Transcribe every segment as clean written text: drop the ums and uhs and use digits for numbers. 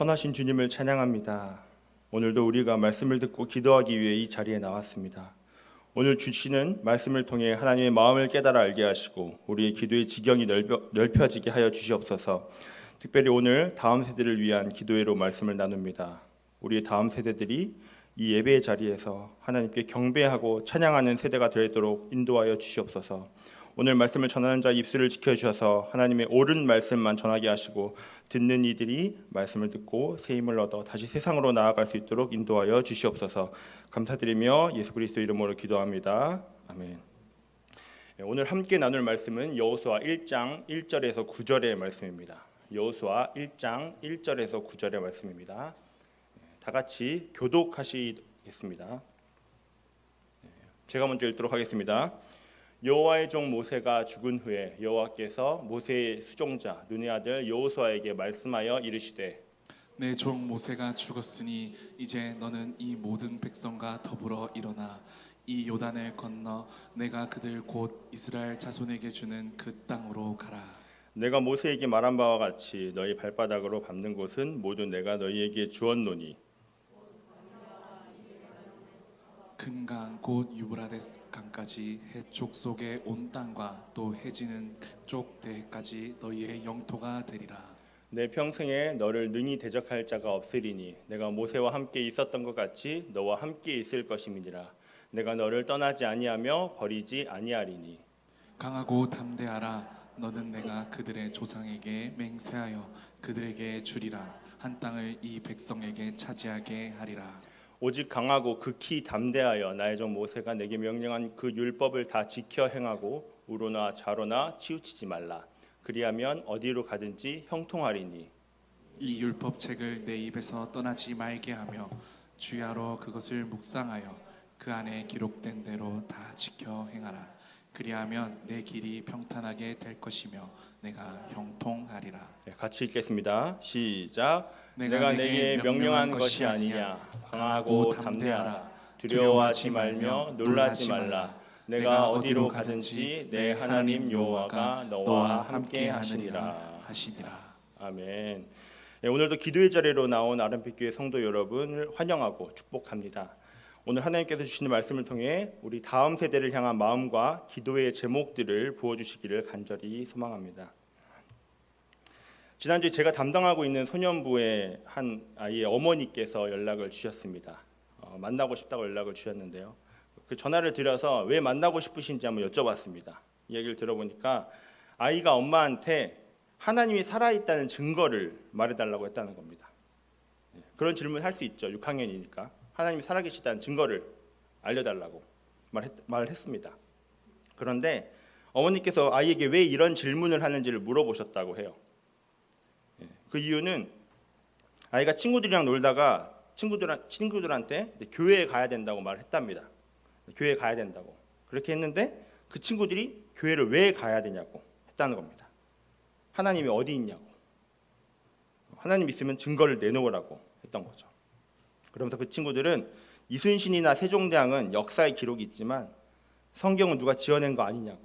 선하신 주님을 찬양합니다. 오늘도 우리가 말씀을 듣고 기도하기 위해 이 자리에 나왔습니다. 오늘 주시는 말씀을 통해 하나님의 마음을 깨달아 알게 하시고 우리의 기도의 지경이 넓혀지게 하여 주시옵소서. 특별히 오늘 다음 세대를 위한 기도회로 말씀을 나눕니다. 우리의 다음 세대들이 이 예배의 자리에서 하나님께 경배하고 찬양하는 세대가 되도록 인도하여 주시옵소서. 오늘 말씀을 전하는 자 입술을 지켜주셔서 하나님의 옳은 말씀만 전하게 하시고 듣는 이들이 말씀을 듣고 새 힘을 얻어 다시 세상으로 나아갈 수 있도록 인도하여 주시옵소서. 감사드리며 예수 그리스도 이름으로 기도합니다. 아멘. 오늘 함께 나눌 말씀은 여호수아 1장 1절에서 9절의 말씀입니다. 여호수아 1장 1절에서 9절의 말씀입니다. 다 같이 교독하시겠습니다. 제가 먼저 읽도록 하겠습니다. 여호와의 종 모세가 죽은 후에 여호와께서 모세의 수종자 눈의 아들 여호수아에게 말씀하여 이르시되 내 종 모세가 죽었으니 이제 너는 이 모든 백성과 더불어 일어나 이 요단을 건너 내가 그들 곧 이스라엘 자손에게 주는 그 땅으로 가라. 내가 모세에게 말한 바와 같이 너희 발바닥으로 밟는 곳은 모두 내가 너희에게 주었노니 큰 강 곧 유브라데스 강까지 해쪽 속의 온 땅과 또 해지는 쪽 대해까지 너희의 영토가 되리라. 내 평생에 너를 능히 대적할 자가 없으리니 내가 모세와 함께 있었던 것 같이 너와 함께 있을 것임이니라. 내가 너를 떠나지 아니하며 버리지 아니하리니 강하고 담대하라. 너는 내가 그들의 조상에게 맹세하여 그들에게 주리라. 한 땅을 이 백성에게 차지하게 하리라. 오직 강하고 극히 담대하여 나의 종 모세가 내게 명령한 그 율법을 다 지켜 행하고 우로나 좌로나 치우치지 말라. 그리하면 어디로 가든지 형통하리니 이 율법책을 내 입에서 떠나지 말게 하며 주야로 그것을 묵상하여 그 안에 기록된 대로 다 지켜 행하라. 그리하면 내 길이 평탄하게 될 것이며 내가 형통하리라. 같이 읽겠습니다. 시작. 내가 내게 명령한 것이 아니냐. 강하고 담대하라. 두려워하지 말며 놀라지 말라. 내가 어디로 가든지 내 하나님 여호와가 너와 함께 하시리라. 아멘. 오늘도 기도의 자리로 나온 아름빛교회 성도 여러분을 환영하고 축복합니다. 오늘 하나님께서 주시는 말씀을 통해 우리 다음 세대를 향한 마음과 기도의 제목들을 부어주시기를 간절히 소망합니다. 지난주에 제가 담당하고 있는 소년부의 한 아이의 어머니께서 연락을 주셨습니다. 만나고 싶다고 연락을 주셨는데요. 그 전화를 드려서 왜 만나고 싶으신지 한번 여쭤봤습니다. 이야기를 들어보니까 아이가 엄마한테 하나님이 살아있다는 증거를 말해달라고 했다는 겁니다. 그런 질문을 할 수 있죠. 6학년이니까. 하나님이 살아계시다는 증거를 알려달라고 말을 했습니다. 그런데 어머니께서 아이에게 왜 이런 질문을 하는지를 물어보셨다고 해요. 그 이유는 아이가 친구들이랑 놀다가 친구들한테 교회에 가야 된다고 말을 했답니다. 교회에 가야 된다고. 그렇게 했는데 그 친구들이 교회를 왜 가야 되냐고 했다는 겁니다. 하나님이 어디 있냐고. 하나님 있으면 증거를 내놓으라고 했던 거죠. 그러면서 그 친구들은 이순신이나 세종대왕은 역사의 기록이 있지만 성경은 누가 지어낸 거 아니냐고.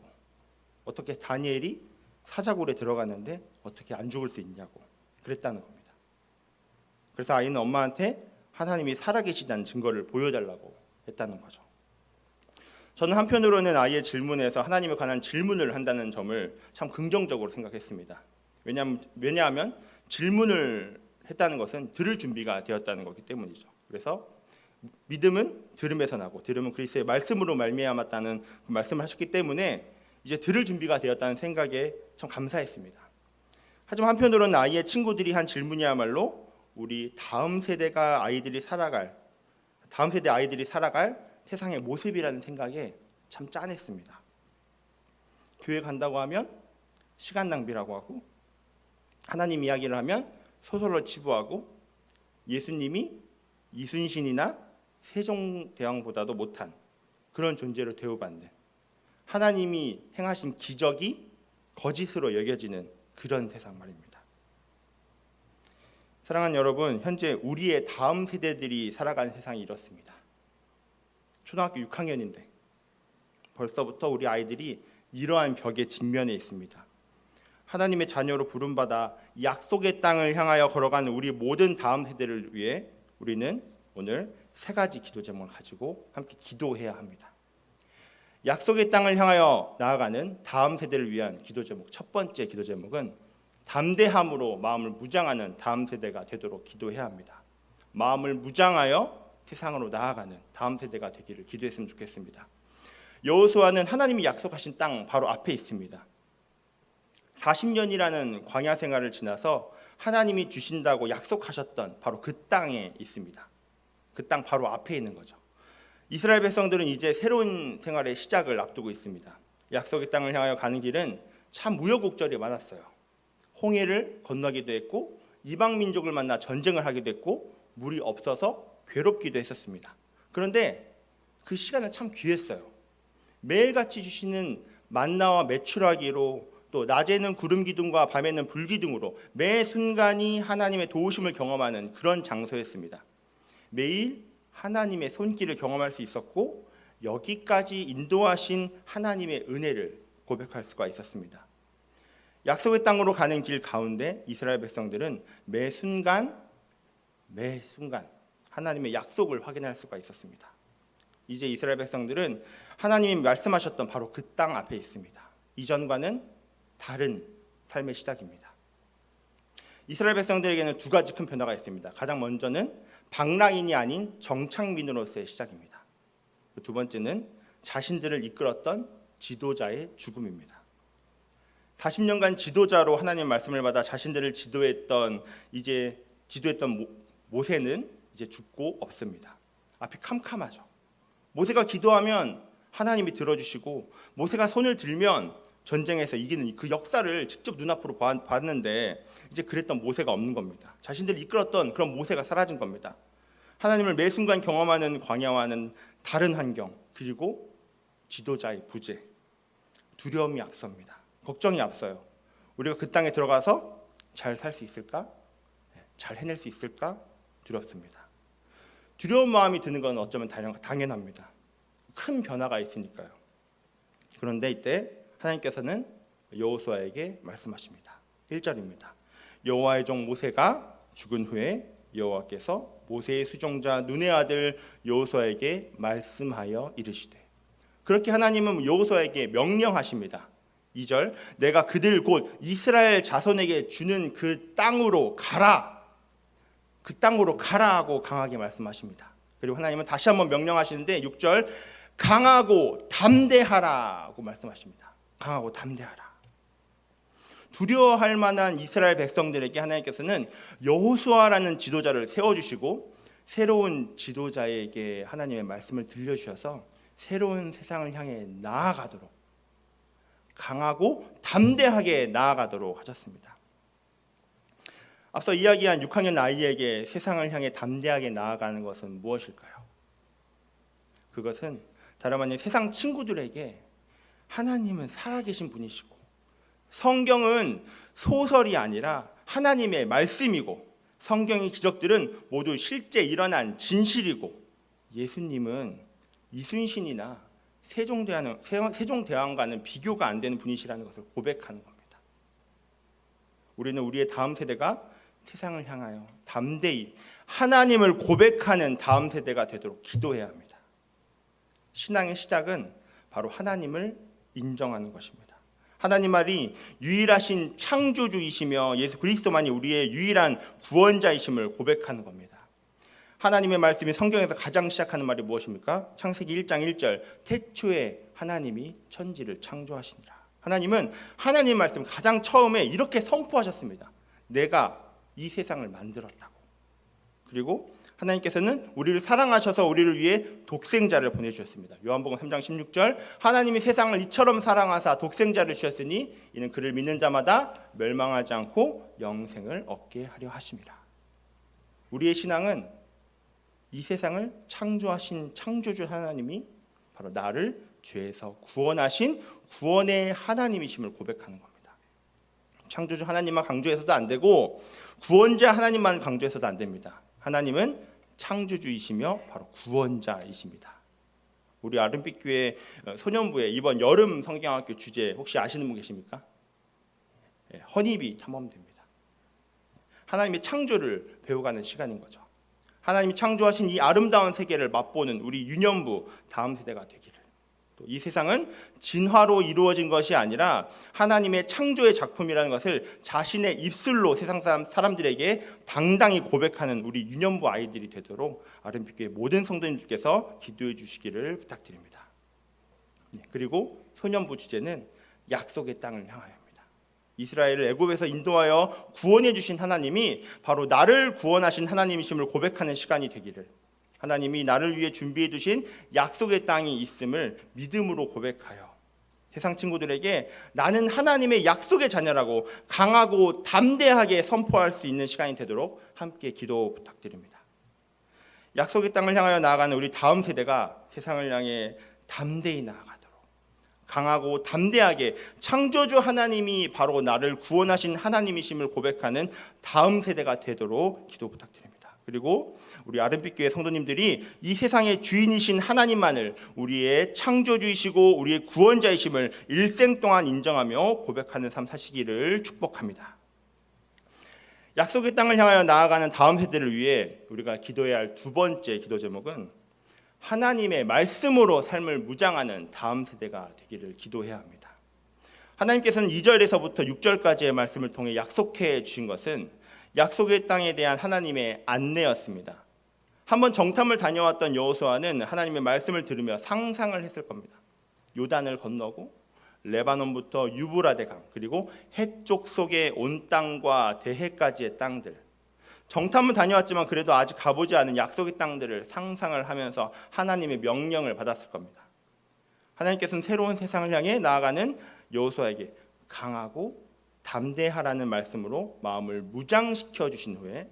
어떻게 다니엘이 사자굴에 들어갔는데 어떻게 안 죽을 수 있냐고 그랬다는 겁니다. 그래서 아이는 엄마한테 하나님이 살아계시다는 증거를 보여달라고 했다는 거죠. 저는 한편으로는 아이의 질문에서 하나님에 관한 질문을 한다는 점을 참 긍정적으로 생각했습니다. 왜냐하면 질문을 했다는 것은 들을 준비가 되었다는 거기 때문이죠. 그래서 믿음은 들음에서 나고 들음은 그리스도의 말씀으로 말미암았다는 그 말씀을 하셨기 때문에 이제 들을 준비가 되었다는 생각에 참 감사했습니다. 하지만 한편으로는 아이의 친구들이 한 질문이야말로 우리 다음 세대 아이들이 살아갈 세상의 모습이라는 생각에 참 짠했습니다. 교회 간다고 하면 시간 낭비라고 하고 하나님 이야기를 하면 소설로 치부하고 예수님이 이순신이나 세종대왕보다도 못한 그런 존재로 대우받는 하나님이 행하신 기적이 거짓으로 여겨지는 그런 세상 말입니다. 사랑하는 여러분, 현재 우리의 다음 세대들이 살아가는 세상이 이렇습니다. 초등학교 6학년인데 벌써부터 우리 아이들이 이러한 벽에 직면해 있습니다. 하나님의 자녀로 부름받아 약속의 땅을 향하여 걸어가는 우리 모든 다음 세대를 위해 우리는 오늘 세 가지 기도 제목을 가지고 함께 기도해야 합니다. 약속의 땅을 향하여 나아가는 다음 세대를 위한 기도 제목, 첫 번째 기도 제목은 담대함으로 마음을 무장하는 다음 세대가 되도록 기도해야 합니다. 마음을 무장하여 세상으로 나아가는 다음 세대가 되기를 기도했으면 좋겠습니다. 여호수아는 하나님이 약속하신 땅 바로 앞에 있습니다. 40년이라는 광야 생활을 지나서 하나님이 주신다고 약속하셨던 바로 그 땅에 있습니다. 그 땅 바로 앞에 있는 거죠. 이스라엘 백성들은 이제 새로운 생활의 시작을 앞두고 있습니다. 약속의 땅을 향하여 가는 길은 참 우여곡절이 많았어요. 홍해를 건너기도 했고 이방 민족을 만나 전쟁을 하기도 했고 물이 없어서 괴롭기도 했었습니다. 그런데 그 시간은 참 귀했어요. 매일같이 주시는 만나와 메추라기로 또 낮에는 구름 기둥과 밤에는 불 기둥으로 매 순간이 하나님의 도우심을 경험하는 그런 장소였습니다. 매일 하나님의 손길을 경험할 수 있었고 여기까지 인도하신 하나님의 은혜를 고백할 수가 있었습니다. 약속의 땅으로 가는 길 가운데 이스라엘 백성들은 매 순간 하나님의 약속을 확인할 수가 있었습니다. 이제 이스라엘 백성들은 하나님이 말씀하셨던 바로 그 땅 앞에 있습니다. 이전과는 다른 삶의 시작입니다. 이스라엘 백성들에게는 두 가지 큰 변화가 있습니다. 가장 먼저는 방랑인이 아닌 정착민으로서의 시작입니다. 두 번째는 자신들을 이끌었던 지도자의 죽음입니다. 40년간 지도자로 하나님의 말씀을 받아 자신들을 지도했던 모세는 이제 죽고 없습니다. 앞이 캄캄하죠. 모세가 기도하면 하나님이 들어주시고 모세가 손을 들면 전쟁에서 이기는 그 역사를 직접 눈앞으로 봤는데 이제 그랬던 모세가 없는 겁니다. 자신들을 이끌었던 그런 모세가 사라진 겁니다. 하나님을 매 순간 경험하는 광야와는 다른 환경, 그리고 지도자의 부재, 두려움이 앞섭니다. 걱정이 앞서요. 우리가 그 땅에 들어가서 잘 살 수 있을까? 잘 해낼 수 있을까? 두렵습니다. 두려운 마음이 드는 건 어쩌면 당연합니다. 큰 변화가 있으니까요. 그런데 이때 하나님께서는 여호수아에게 말씀하십니다. 1절입니다. 여호와의 종 모세가 죽은 후에 여호와께서 모세의 수종자 눈의 아들 여호수아에게 말씀하여 이르시되, 그렇게 하나님은 여호수아에게 명령하십니다. 2절, 내가 그들 곧 이스라엘 자손에게 주는 그 땅으로 가라. 그 땅으로 가라 하고 강하게 말씀하십니다. 그리고 하나님은 다시 한번 명령하시는데 6절, 강하고 담대하라고 말씀하십니다. 강하고 담대하라. 두려워할 만한 이스라엘 백성들에게 하나님께서는 여호수아라는 지도자를 세워주시고 새로운 지도자에게 하나님의 말씀을 들려주셔서 새로운 세상을 향해 나아가도록, 강하고 담대하게 나아가도록 하셨습니다. 앞서 이야기한 6학년 아이에게 세상을 향해 담대하게 나아가는 것은 무엇일까요? 그것은 다름 아닌 세상 친구들에게 하나님은 살아계신 분이시고 성경은 소설이 아니라 하나님의 말씀이고 성경의 기적들은 모두 실제 일어난 진실이고 예수님은 이순신이나 세종대왕과는 비교가 안 되는 분이시라는 것을 고백하는 겁니다. 우리는 우리의 다음 세대가 세상을 향하여 담대히 하나님을 고백하는 다음 세대가 되도록 기도해야 합니다. 신앙의 시작은 바로 하나님을 인정하는 것입니다. 하나님 말이 유일하신 창조주이시며 예수 그리스도만이 우리의 유일한 구원자이심을 고백하는 겁니다. 하나님의 말씀이 성경에서 가장 시작하는 말이 무엇입니까? 창세기 1장 1절, 태초에 하나님이 천지를 창조하시니라. 하나님은 하나님의 말씀 가장 처음에 이렇게 선포하셨습니다. 내가 이 세상을 만들었다고. 그리고 하나님께서는 우리를 사랑하셔서 우리를 위해 독생자를 보내주셨습니다. 요한복음 3장 16절, 하나님이 세상을 이처럼 사랑하사 독생자를 주셨으니 이는 그를 믿는 자마다 멸망하지 않고 영생을 얻게 하려 하심이라. 우리의 신앙은 이 세상을 창조하신 창조주 하나님이 바로 나를 죄에서 구원하신 구원의 하나님이심을 고백하는 겁니다. 창조주 하나님만 강조해서도 안 되고 구원자 하나님만 강조해서도 안 됩니다. 하나님은 창조주이시며 바로 구원자이십니다. 우리 아름빛교회 소년부의 이번 여름 성경학교 주제 혹시 아시는 분 계십니까? 헌입이 탐험됩니다. 하나님의 창조를 배워가는 시간인 거죠. 하나님이 창조하신 이 아름다운 세계를 맛보는 우리 유년부 다음 세대가 되기를. 또 이 세상은 진화로 이루어진 것이 아니라 하나님의 창조의 작품이라는 것을 자신의 입술로 세상 사람들에게 당당히 고백하는 우리 유년부 아이들이 되도록 아름빛교회 모든 성도님들께서 기도해 주시기를 부탁드립니다. 그리고 소년부 주제는 약속의 땅을 향하여입니다. 이스라엘을 애굽에서 인도하여 구원해 주신 하나님이 바로 나를 구원하신 하나님이심을 고백하는 시간이 되기를, 하나님이 나를 위해 준비해 두신 약속의 땅이 있음을 믿음으로 고백하여 세상 친구들에게 나는 하나님의 약속의 자녀라고 강하고 담대하게 선포할 수 있는 시간이 되도록 함께 기도 부탁드립니다. 약속의 땅을 향하여 나아가는 우리 다음 세대가 세상을 향해 담대히 나아가도록, 강하고 담대하게 창조주 하나님이 바로 나를 구원하신 하나님이심을 고백하는 다음 세대가 되도록 기도 부탁드립니다. 그리고 우리 아름빛교회 성도님들이 이 세상의 주인이신 하나님만을 우리의 창조주이시고 우리의 구원자이심을 일생 동안 인정하며 고백하는 삶 사시기를 축복합니다. 약속의 땅을 향하여 나아가는 다음 세대를 위해 우리가 기도해야 할 두 번째 기도 제목은 하나님의 말씀으로 삶을 무장하는 다음 세대가 되기를 기도해야 합니다. 하나님께서는 2절에서부터 6절까지의 말씀을 통해 약속해 주신 것은 약속의 땅에 대한 하나님의 안내였습니다. 한번 정탐을 다녀왔던 여호수아는 하나님의 말씀을 들으며 상상을 했을 겁니다. 요단을 건너고 레바논부터 유브라데 강, 그리고 해쪽 속의 온 땅과 대해까지의 땅들, 정탐은 다녀왔지만 그래도 아직 가보지 않은 약속의 땅들을 상상을 하면서 하나님의 명령을 받았을 겁니다. 하나님께서는 새로운 세상을 향해 나아가는 여호수아에게 강하고 담대하라는 말씀으로 마음을 무장시켜 주신 후에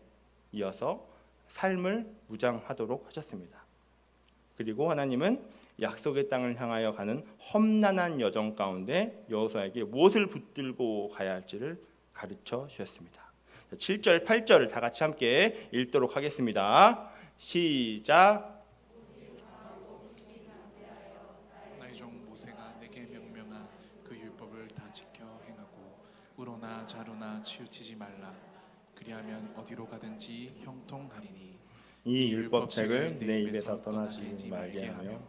이어서 삶을 무장하도록 하셨습니다. 그리고 하나님은 약속의 땅을 향하여 가는 험난한 여정 가운데 여호수아에게 무엇을 붙들고 가야 할지를 가르쳐 주셨습니다. 7절, 8절을 다 같이 함께 읽도록 하겠습니다. 시작. 나의 종 모세가 내게 명명한 그 율법을 다 지켜 행하고 우로나 자로나 치우치지 말라. 그리하면 어디로 가든지 형통하리니 이 율법책을 내 입에서 떠나지 말게 하며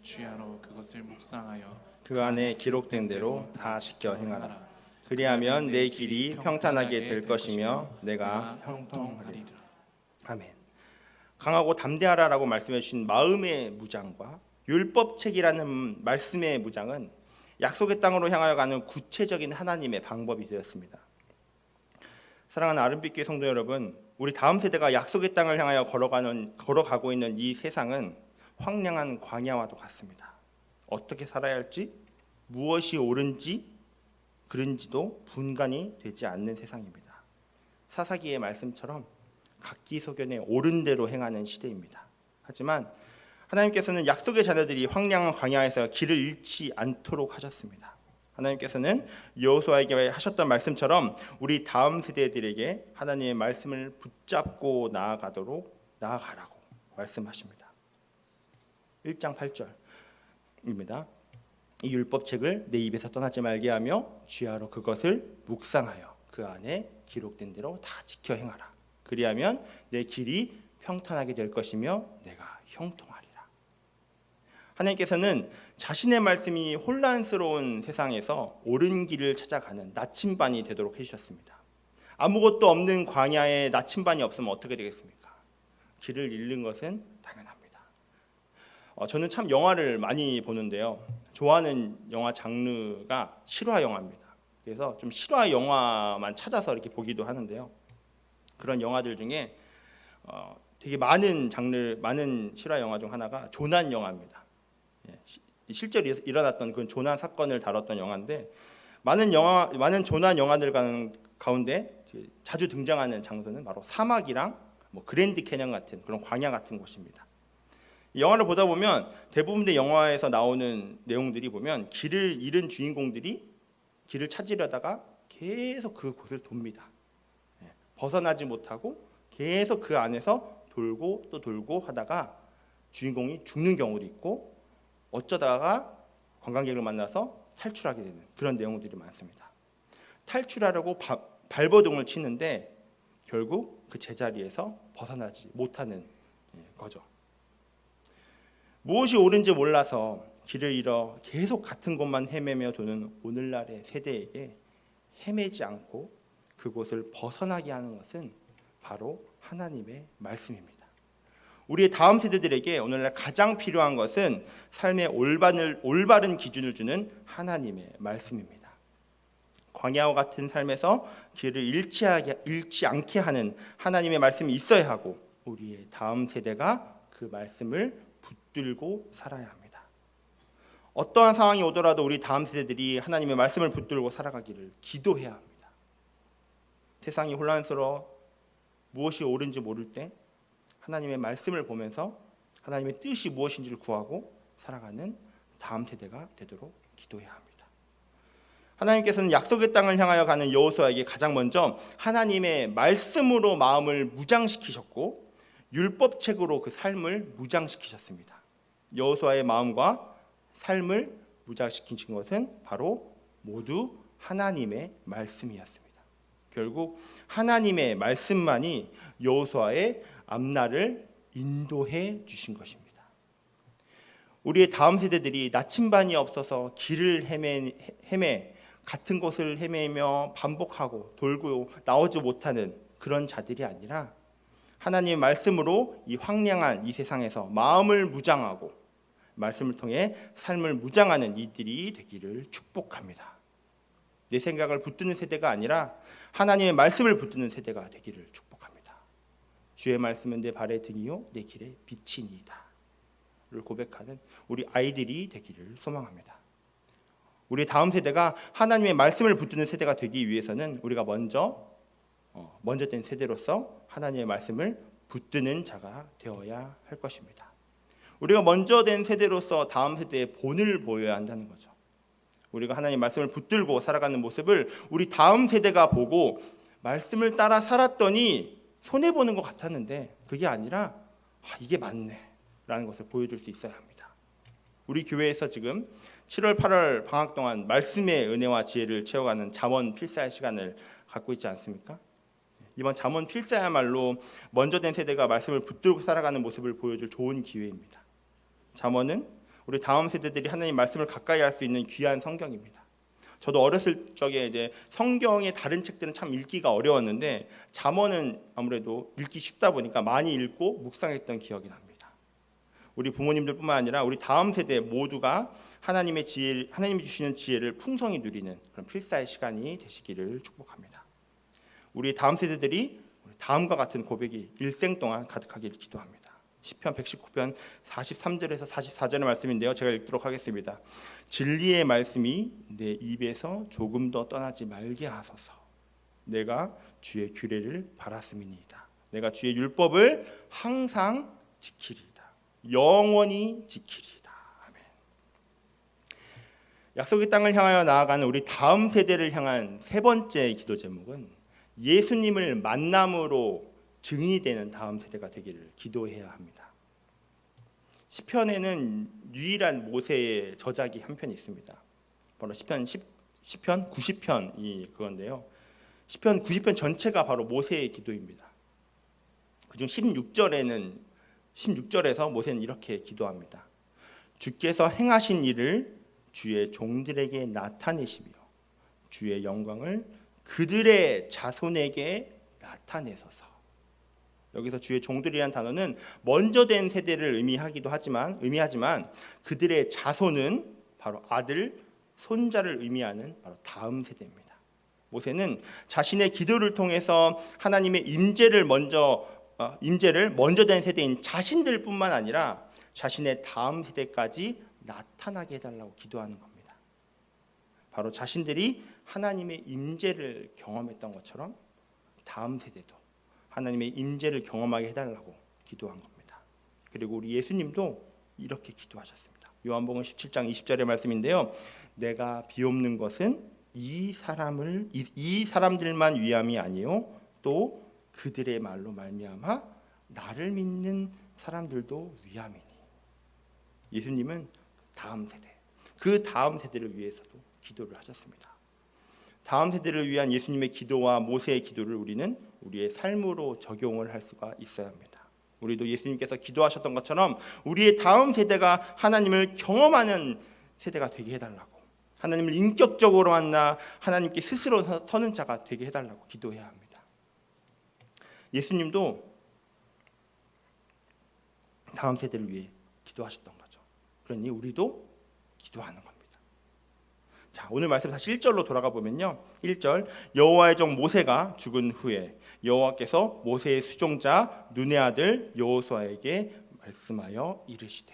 주야로 그것을 묵상하여 그 안에 기록된 대로 다 지켜 행하라. 그리하면 내 길이 평탄하게 될 것이며 내가 형통하리라. 아멘. 강하고 담대하라라고 말씀해 주신 마음의 무장과 율법책이라는 말씀의 무장은 약속의 땅으로 향하여 가는 구체적인 하나님의 방법이 되었습니다. 사랑하는 아름빛교회 성도 여러분, 우리 다음 세대가 약속의 땅을 향하여 걸어가고 있는 이 세상은 황량한 광야와도 같습니다. 어떻게 살아야 할지, 무엇이 옳은지 그런지도 분간이 되지 않는 세상입니다. 사사기의 말씀처럼 각기소견에 옳은 대로 행하는 시대입니다. 하지만 하나님께서는 약속의 자녀들이 황량한 광야에서 길을 잃지 않도록 하셨습니다. 하나님께서는 여호수아에게 하셨던 말씀처럼 우리 다음 세대들에게 하나님의 말씀을 붙잡고 나아가라고 말씀하십니다. 1장 8절입니다. 이 율법책을 내 입에서 떠나지 말게 하며 주야로 그것을 묵상하여 그 안에 기록된 대로 다 지켜 행하라. 그리하면 내 길이 평탄하게 될 것이며 내가 형통하리라. 하나님께서는 자신의 말씀이 혼란스러운 세상에서 옳은 길을 찾아가는 나침반이 되도록 해주셨습니다. 아무것도 없는 광야에 나침반이 없으면 어떻게 되겠습니까? 길을 잃는 것은 당연합니다. 저는 참 영화를 많이 보는데요. 좋아하는 영화 장르가 실화 영화입니다. 그래서 좀 실화 영화만 찾아서 이렇게 보기도 하는데요. 그런 영화들 중에 되게 많은 실화 영화 중 하나가 조난 영화입니다. 실제로 일어났던 그런 조난 사건을 다뤘던 영화인데 많은 조난 영화들 가운데 자주 등장하는 장소는 바로 사막이랑 그랜드 캐년 같은 그런 광야 같은 곳입니다. 이 영화를 보다 보면 대부분의 영화에서 나오는 내용들이 보면 길을 잃은 주인공들이 길을 찾으려다가 계속 그곳을 돕니다. 벗어나지 못하고 계속 그 안에서 돌고 또 돌고 하다가 주인공이 죽는 경우도 있고 어쩌다가 관광객을 만나서 탈출하게 되는 그런 내용들이 많습니다. 탈출하려고 발버둥을 치는데 결국 그 제자리에서 벗어나지 못하는 거죠. 무엇이 옳은지 몰라서 길을 잃어 계속 같은 곳만 헤매며 도는 오늘날의 세대에게 헤매지 않고 그곳을 벗어나게 하는 것은 바로 하나님의 말씀입니다. 우리의 다음 세대들에게 오늘날 가장 필요한 것은 삶의 올바른 기준을 주는 하나님의 말씀입니다. 광야와 같은 삶에서 길을 잃지 않게 하는 하나님의 말씀이 있어야 하고 우리의 다음 세대가 그 말씀을 붙들고 살아야 합니다. 어떠한 상황이 오더라도 우리 다음 세대들이 하나님의 말씀을 붙들고 살아가기를 기도해야 합니다. 세상이 혼란스러워 무엇이 옳은지 모를 때 하나님의 말씀을 보면서 하나님의 뜻이 무엇인지를 구하고 살아가는 다음 세대가 되도록 기도해야 합니다. 하나님께서는 약속의 땅을 향하여 가는 여호수아에게 가장 먼저 하나님의 말씀으로 마음을 무장시키셨고 율법책으로 그 삶을 무장시키셨습니다. 여호수아의 마음과 삶을 무장시키신 것은 바로 모두 하나님의 말씀이었습니다. 결국 하나님의 말씀만이 여호수아의 앞날을 인도해 주신 것입니다. 우리의 다음 세대들이 나침반이 없어서 길을 헤매 같은 곳을 헤매며 반복하고 돌고 나오지 못하는 그런 자들이 아니라 하나님의 말씀으로 이 황량한 이 세상에서 마음을 무장하고 말씀을 통해 삶을 무장하는 이들이 되기를 축복합니다. 내 생각을 붙드는 세대가 아니라 하나님의 말씀을 붙드는 세대가 되기를 축복합니다. 주의 말씀은 내 발의 등이요 내 길의 빛이니이다 를 고백하는 우리 아이들이 되기를 소망합니다. 우리 다음 세대가 하나님의 말씀을 붙드는 세대가 되기 위해서는 우리가 먼저 된 세대로서 하나님의 말씀을 붙드는 자가 되어야 할 것입니다. 우리가 먼저 된 세대로서 다음 세대의 본을 보여야 한다는 거죠. 우리가 하나님의 말씀을 붙들고 살아가는 모습을 우리 다음 세대가 보고 말씀을 따라 살았더니 손해보는 것 같았는데 그게 아니라 이게 맞네 라는 것을 보여줄 수 있어야 합니다. 우리 교회에서 지금 7월 8월 방학 동안 말씀의 은혜와 지혜를 채워가는 잠언 필사의 시간을 갖고 있지 않습니까? 이번 잠언 필사야말로 먼저 된 세대가 말씀을 붙들고 살아가는 모습을 보여줄 좋은 기회입니다. 잠언은 우리 다음 세대들이 하나님 말씀을 가까이 할 수 있는 귀한 성경입니다. 저도 어렸을 적에 이제 성경의 다른 책들은 참 읽기가 어려웠는데 잠언은 아무래도 읽기 쉽다 보니까 많이 읽고 묵상했던 기억이 납니다. 우리 부모님들뿐만 아니라 우리 다음 세대 모두가 하나님이 주시는 지혜를 풍성히 누리는 그런 필사의 시간이 되시기를 축복합니다. 우리 다음 세대들이 다음과 같은 고백이 일생 동안 가득하기를 기도합니다. 시편 119편 43절에서 44절의 말씀인데요. 제가 읽도록 하겠습니다. 진리의 말씀이 내 입에서 조금 더 떠나지 말게 하소서. 내가 주의 규례를 바랐음이니이다. 내가 주의 율법을 항상 지키리이다. 영원히 지키리이다. 아멘. 약속의 땅을 향하여 나아가는 우리 다음 세대를 향한 세 번째 기도 제목은 예수님을 만남으로 증인이 되는 다음 세대가 되기를 기도해야 합니다. 시편에는 유일한 모세의 저작이 한 편이 있습니다. 바로 시편 90편이 그건데요. 시편 90편 전체가 바로 모세의 기도입니다. 그중 16절에서 모세는 이렇게 기도합니다. 주께서 행하신 일을 주의 종들에게 나타내시며 주의 영광을 그들의 자손에게 나타내소서. 여기서 주의 종들이라는 단어는 먼저 된 세대를 의미하지만 그들의 자손은 바로 아들, 손자를 의미하는 바로 다음 세대입니다. 모세는 자신의 기도를 통해서 하나님의 임재를 먼저 된 세대인 자신들뿐만 아니라 자신의 다음 세대까지 나타나게 해달라고 기도하는 겁니다. 바로 자신들이 하나님의 임재를 경험했던 것처럼 다음 세대도 하나님의 임재를 경험하게 해달라고 기도한 겁니다. 그리고 우리 예수님도 이렇게 기도하셨습니다. 요한복음 17장 20절의 말씀인데요. 내가 비옵는 것은 이 사람들만 위함이 아니요 또 그들의 말로 말미암아 나를 믿는 사람들도 위함이니. 예수님은 다음 세대, 그 다음 세대를 위해서도 기도를 하셨습니다. 다음 세대를 위한 예수님의 기도와 모세의 기도를 우리는 우리의 삶으로 적용을 할 수가 있어야 합니다. 우리도 예수님께서 기도하셨던 것처럼 우리의 다음 세대가 하나님을 경험하는 세대가 되게 해달라고, 하나님을 인격적으로 만나 하나님께 스스로 서는 자가 되게 해달라고 기도해야 합니다. 예수님도 다음 세대를 위해 기도하셨던 거죠. 그러니 우리도 기도하는 겁니다. 자, 오늘 말씀 다시 1절로 돌아가 보면요. 1절, 여호와의 종 모세가 죽은 후에 여호와께서 모세의 수종자 눈의 아들 여호수아에게 말씀하여 이르시되.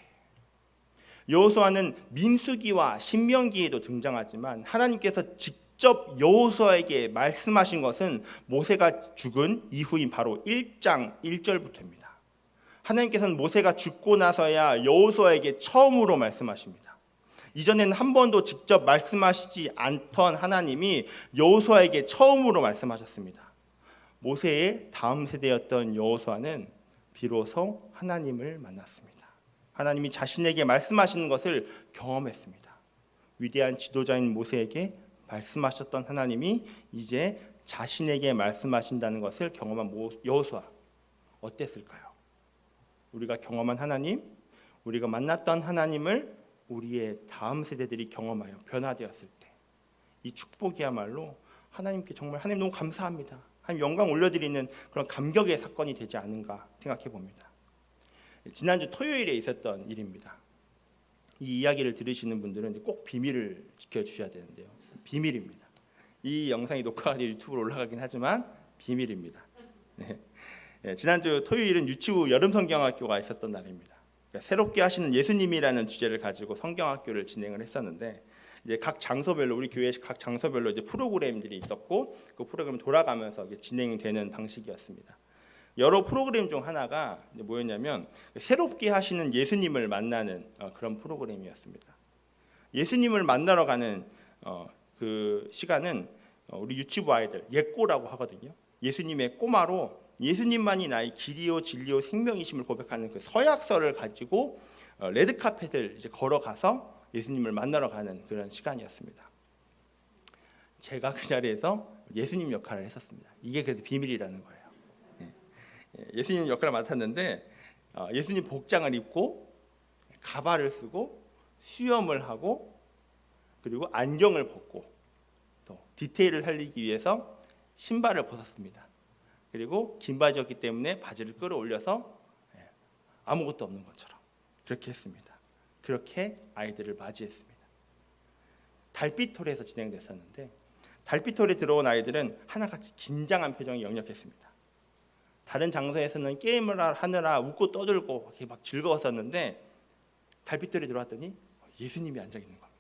여호수아는 민수기와 신명기에도 등장하지만 하나님께서 직접 여호수아에게 말씀하신 것은 모세가 죽은 이후인 바로 1장 1절부터입니다. 하나님께서는 모세가 죽고 나서야 여호수아에게 처음으로 말씀하십니다. 이전에는 한 번도 직접 말씀하시지 않던 하나님이 여호수아에게 처음으로 말씀하셨습니다. 모세의 다음 세대였던 여호수아는 비로소 하나님을 만났습니다. 하나님이 자신에게 말씀하시는 것을 경험했습니다. 위대한 지도자인 모세에게 말씀하셨던 하나님이 이제 자신에게 말씀하신다는 것을 경험한 여호수아, 어땠을까요? 우리가 경험한 하나님, 우리가 만났던 하나님을 우리의 다음 세대들이 경험하여 변화되었을 때 이 축복이야말로 하나님께 정말 하나님 너무 감사합니다, 하나님 영광 올려드리는 그런 감격의 사건이 되지 않은가 생각해 봅니다. 지난주 토요일에 있었던 일입니다. 이 이야기를 들으시는 분들은 꼭 비밀을 지켜주셔야 되는데요. 비밀입니다. 이 영상이 녹화가 되어 유튜브로 올라가긴 하지만 비밀입니다. 네. 지난주 토요일은 유치부 여름 성경학교가 있었던 날입니다. 그러니까 새롭게 하시는 예수님이라는 주제를 가지고 성경학교를 진행을 했었는데, 이제 각 장소별로, 우리 교회 각 장소별로 이제 프로그램들이 있었고 그 프로그램 돌아가면서 진행되는 방식이었습니다. 여러 프로그램 중 하나가 뭐였냐면 새롭게 하시는 예수님을 만나는 그런 프로그램이었습니다. 예수님을 만나러 가는 그 시간은 우리 유치부 아이들 예꼬라고 하거든요. 예수님의 꼬마로 예수님만이 나의 길이요 진리요 생명이심을 고백하는 그 서약서를 가지고 레드카펫을 이제 걸어가서 예수님을 만나러 가는 그런 시간이었습니다. 제가 그 자리에서 예수님 역할을 했었습니다. 이게 그래도 비밀이라는 거예요. 예수님 역할을 맡았는데 예수님 복장을 입고 가발을 쓰고 수염을 하고 그리고 안경을 벗고 또 디테일을 살리기 위해서 신발을 벗었습니다. 그리고 긴 바지였기 때문에 바지를 끌어올려서 아무것도 없는 것처럼 그렇게 했습니다. 그렇게 아이들을 맞이했습니다. 달빛홀에서 진행됐었는데 달빛홀에 들어온 아이들은 하나같이 긴장한 표정이 역력했습니다. 다른 장소에서는 게임을 하느라 웃고 떠들고 이렇게 막 즐거웠었는데 달빛홀에 들어왔더니 예수님이 앉아 있는 겁니다.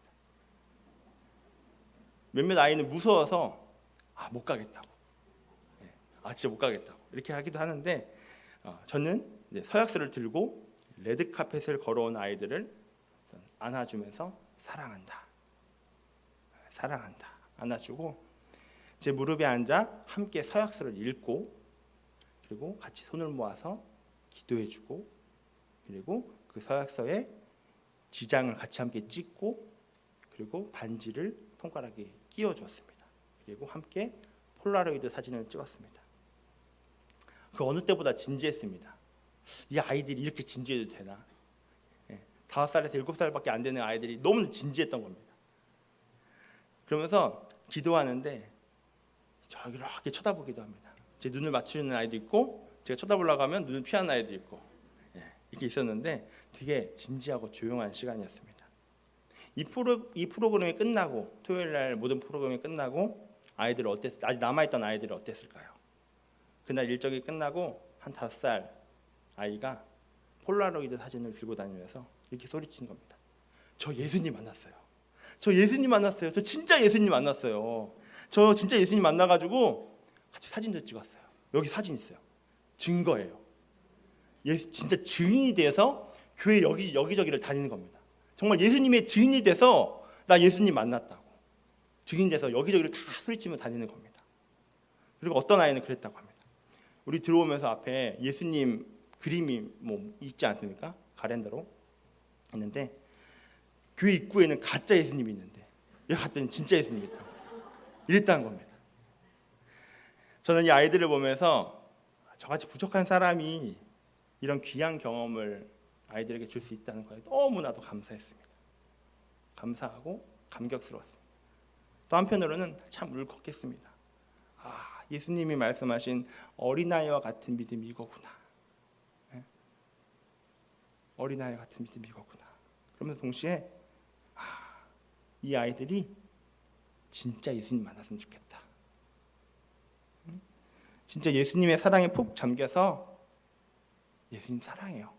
몇몇 아이는 무서워서 못 가겠다고, 진짜 못 가겠다고 이렇게 하기도 하는데 저는 이제 서약서를 들고 레드 카펫을 걸어온 아이들을 안아주면서 사랑한다, 사랑한다 안아주고 제 무릎에 앉아 함께 서약서를 읽고 그리고 같이 손을 모아서 기도해주고 그리고 그 서약서에 지장을 같이 함께 찍고 그리고 반지를 손가락에 끼워주었습니다. 그리고 함께 폴라로이드 사진을 찍었습니다. 그 어느 때보다 진지했습니다. 이 아이들이 이렇게 진지해도 되나? 5살에서 7살밖에 안 되는 아이들이 너무 진지했던 겁니다. 그러면서 기도하는데 저기 이렇게 쳐다보기도 합니다. 제 눈을 맞추는 아이도 있고 제가 쳐다보려고 하면 눈을 피하는 아이도 있고 이렇게 있었는데 되게 진지하고 조용한 시간이었습니다. 이 프로그램이 끝나고 토요일 날 모든 프로그램이 끝나고 아이들 아직 남아있던 아이들이 어땠을까요? 그날 일정이 끝나고 한 5살 아이가 폴라로이드 사진을 들고 다니면서 이렇게 소리치는 겁니다. 저 예수님 만났어요. 저 예수님 만났어요. 저 진짜 예수님 만났어요. 저 진짜 예수님 만나가지고 같이 사진도 찍었어요. 여기 사진 있어요. 증거예요. 진짜 증인이 돼서 교회 여기저기를 다니는 겁니다. 정말 예수님의 증인이 돼서 나 예수님 만났다고 증인 돼서 여기저기를 다 소리치며 다니는 겁니다. 그리고 어떤 아이는 그랬다고 합니다. 우리 들어오면서 앞에 예수님 그림이 뭐 있지 않습니까? 가랜더로 있는데 교회 입구에는 가짜 예수님이 있는데 여기 갔더니 진짜 예수님이 있다고. 이랬다는 겁니다. 저는 이 아이들을 보면서 저같이 부족한 사람이 이런 귀한 경험을 아이들에게 줄 수 있다는 거에 너무나도 감사했습니다. 감사하고 감격스러웠습니다. 또 한편으로는 참 울컥했습니다. 예수님이 말씀하신 어린아이와 같은 믿음이 이거구나. 어린아이 같은 믿음이 이거구나. 그러면서 동시에 이 아이들이 진짜 예수님 만났으면 좋겠다. 진짜 예수님의 사랑에 푹 잠겨서 예수님 사랑해요.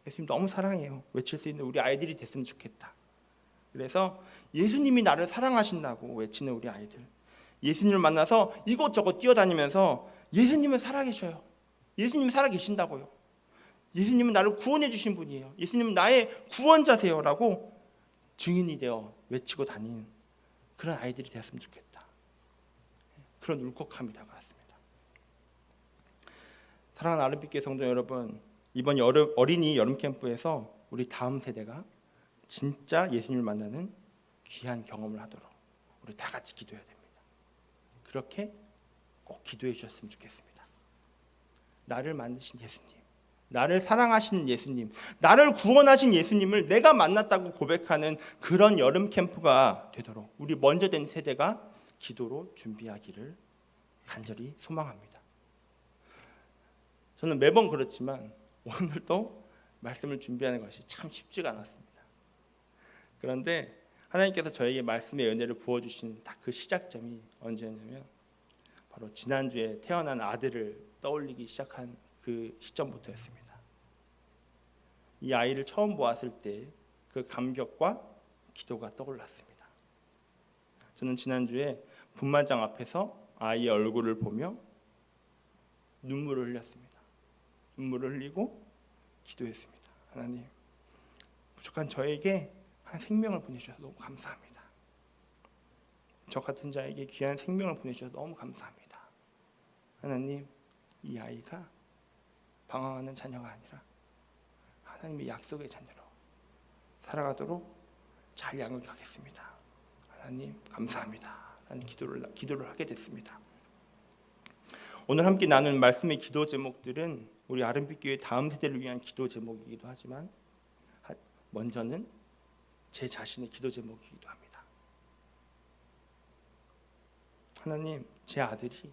예수님 너무 사랑해요. 외칠 수 있는 우리 아이들이 됐으면 좋겠다. 그래서 예수님이 나를 사랑하신다고 외치는 우리 아이들. 예수님을 만나서 이곳저곳 뛰어다니면서 예수님은 살아계셔요. 예수님은 살아계신다고요. 예수님은 나를 구원해 주신 분이에요. 예수님은 나의 구원자세요라고 증인이 되어 외치고 다니는 그런 아이들이 되었으면 좋겠다. 그런 울컥함이 다가왔습니다. 사랑하는 아름빛교회 성도 여러분, 이번 어린이 여름 캠프에서 우리 다음 세대가 진짜 예수님을 만나는 귀한 경험을 하도록 우리 다 같이 기도해야 됩니다. 그렇게 꼭 기도해 주셨으면 좋겠습니다. 나를 만드신 예수님, 나를 사랑하신 예수님, 나를 구원하신 예수님을 내가 만났다고 고백하는 그런 여름 캠프가 되도록 우리 먼저 된 세대가 기도로 준비하기를 간절히 소망합니다. 저는 매번 그렇지만 오늘도 말씀을 준비하는 것이 참 쉽지가 않았습니다. 그런데 하나님께서 저에게 말씀의 은혜를 부어주신 딱 그 시작점이 언제였냐면 바로 지난주에 태어난 아들을 떠올리기 시작한 그 시점부터였습니다. 이 아이를 처음 보았을 때 그 감격과 기도가 떠올랐습니다. 저는 지난주에 분만장 앞에서 아이의 얼굴을 보며 눈물을 흘렸습니다. 눈물을 흘리고 기도했습니다. 하나님, 부족한 저에게 한 생명을 보내주셔서 너무 감사합니다. 저 같은 자에게 귀한 생명을 보내주셔서 너무 감사합니다. 하나님, 이 아이가 방황하는 자녀가 아니라 하나님의 약속의 자녀로 살아가도록 잘 양육하겠습니다. 하나님 감사합니다. 하나님 기도를 하게 됐습니다. 오늘 함께 나눈 말씀의 기도 제목들은 우리 아름빛교회 다음 세대를 위한 기도 제목이기도 하지만 먼저는 제 자신의 기도 제목이기도 합니다. 하나님, 제 아들이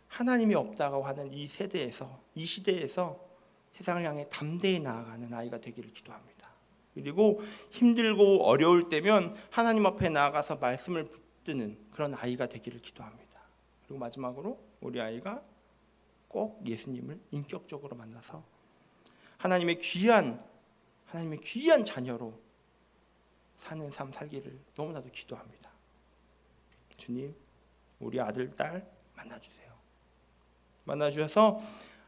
하나님이 없다고 하는 이 세대에서, 이 시대에서 세상을 향해 담대히 나아가는 아이가 되기를 기도합니다. 그리고 힘들고 어려울 때면 하나님 앞에 나아가서 말씀을 붙드는 그런 아이가 되기를 기도합니다. 그리고 마지막으로 우리 아이가 꼭 예수님을 인격적으로 만나서 하나님의 귀한 자녀로 사는 삶 살기를 너무나도 기도합니다. 주님, 우리 아들, 딸 만나주셔서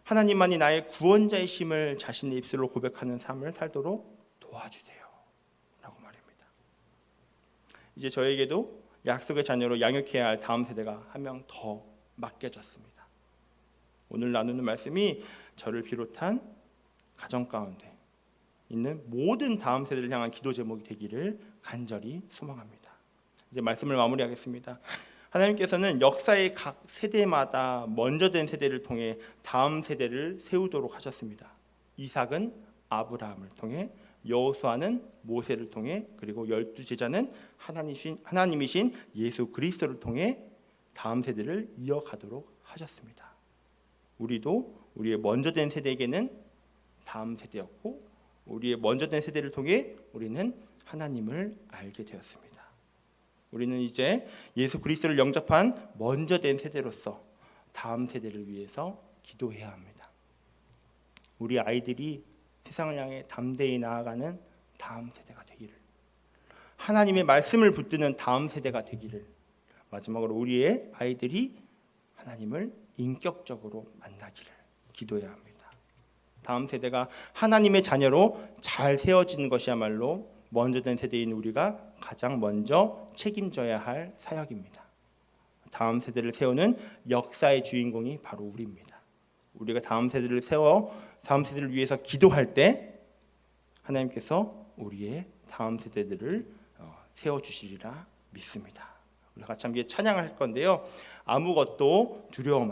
하나님만이 나의 구원자이심을 자신의 입술로 고백하는 삶을 살도록 도와주세요 라고 말합니다. 이제 저에게도 약속의 자녀로 양육해야 할 다음 세대가 한 명 더 맡겨졌습니다. 오늘 나누는 말씀이 저를 비롯한 가정 가운데 있는 모든 다음 세대를 향한 기도 제목이 되기를 간절히 소망합니다. 이제 말씀을 마무리하겠습니다. 하나님께서는 역사의 각 세대마다 먼저 된 세대를 통해 다음 세대를 세우도록 하셨습니다. 이삭은 아브라함을 통해, 여호수아는 모세를 통해, 그리고 12제자는 하나님이신 예수 그리스도를 통해 다음 세대를 이어가도록 하셨습니다. 우리도 우리의 먼저 된 세대에게는 다음 세대였고, 우리의 먼저 된 세대를 통해 우리는 하나님을 알게 되었습니다. 우리는 이제 예수 그리스도를 영접한 먼저 된 세대로서 다음 세대를 위해서 기도해야 합니다. 우리 아이들이 세상을 향해 담대히 나아가는 다음 세대가 되기를, 하나님의 말씀을 붙드는 다음 세대가 되기를, 마지막으로 우리의 아이들이 하나님을 인격적으로 만나기를 기도해야 합니다. 다음 세대가 하나님의 자녀로 잘 세워지는 것이야말로 먼저 된 세대인 우리가 가장 먼저 책임져야 할 사역입니다. 다음 세대를 세우는 역사의 주인공이 바로 우리입니다. 우리가 다음 세대를 위해서 기도할 때 하나님께서 우리의 다음 세대들을 세워주시리라 믿습니다. 우리 같이 함께 찬양할 건데요. 아무것도 두려워 말고